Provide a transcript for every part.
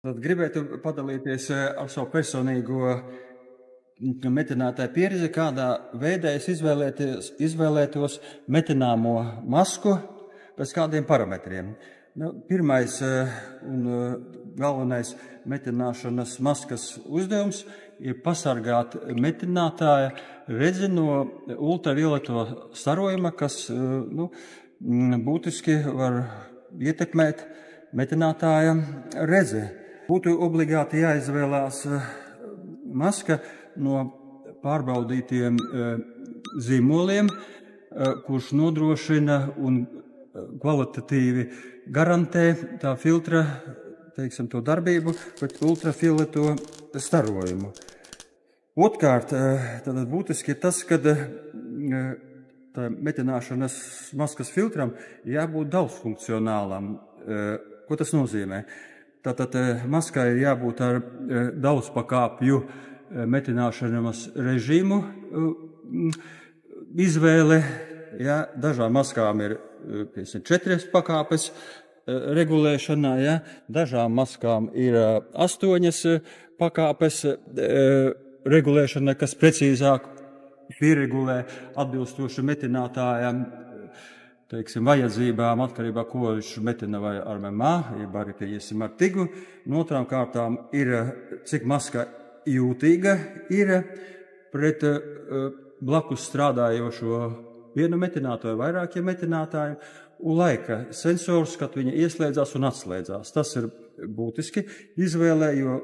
Tad gribētu padalīties ar savu personīgo metinātāju pieredzi, kādā veidā es izvēlētos metināmo masku pēc kādiem parametriem. Pirmais un galvenais metināšanas maskas uzdevums ir pasargāt metinātāja redzi no ultravioleto starojuma, kas būtiski var ietekmēt metinātāja redzi. Būtu obligāti jāizvēlās maska no pārbaudītiem zīmoliem, kurš nodrošina un kvalitatīvi garantē tā filtra, to darbību pret ultravioleto starojumu. Otkārt, tad būtiski ir tas, ka tā metināšanas maskas filtram jābūt daudzfunkcionālam. Ko tas nozīmē? Tātad maskai ir jābūt ar daudzpakāpju metināšanas režīmu izvēle. Ja, dažām maskām ir 4 pakāpes regulēšanā, ja, dažām maskām ir 8 pakāpes regulēšana, kas precīzāk pieregulē atbilstoši metinātājam vajadzībām, atkarībā, ko viņš metina vai ar MMA, jeb arī, ar tigu. No otrām kārtām ir, cik maska jūtīga ir pret blakus strādājošo vienu metinātāju, vairākiem metinātājiem, un laika sensors, kad viņa ieslēdzās un atslēdzās. Tas ir būtiski izvēlē, jo,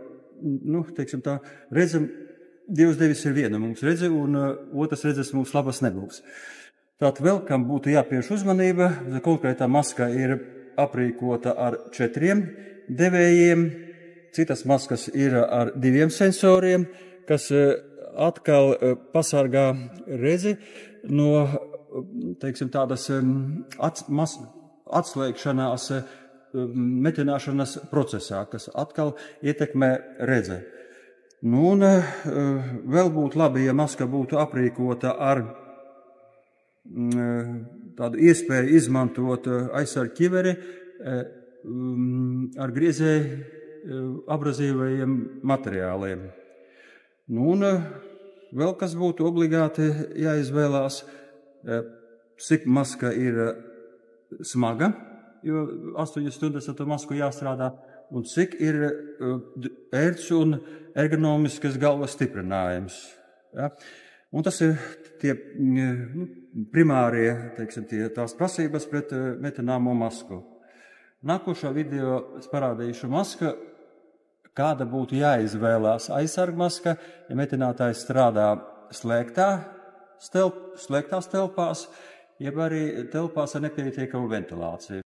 tā redzam, Dievs devis ir viena mums redze, un otras redzes mums labas nebūs. Tātad vēl, kam būtu jāpievērš uzmanība, konkrētā maska ir aprīkota ar 4 devējiem, citas maskas ir ar 2 sensoriem, kas atkal pasargā redzi no, tādas atslēgšanās metināšanas procesā, kas atkal ietekmē redzi. Un vēl būtu labi, ja maska būtu aprīkota ar tādu iespēju izmantot aizsargu ķiveri ar griezēju abrazīvajiem materiāliem. Un vēl kas būtu obligāti jāizvēlās, cik maska ir smaga, jo 8 stundas ar to masku jāstrādā, un cik ir ērts un ergonomiskas galvas stiprinājums. Ja? Un tas ir tie primārie, tās prasības pret metināmo masku. Nākošā video es parādīšu maska, kāda būtu jāizvēlās aizsargmaska, ja metinātājs strādā slēgtās telpās, jeb arī telpās ar nepietiekamu ventilāciju.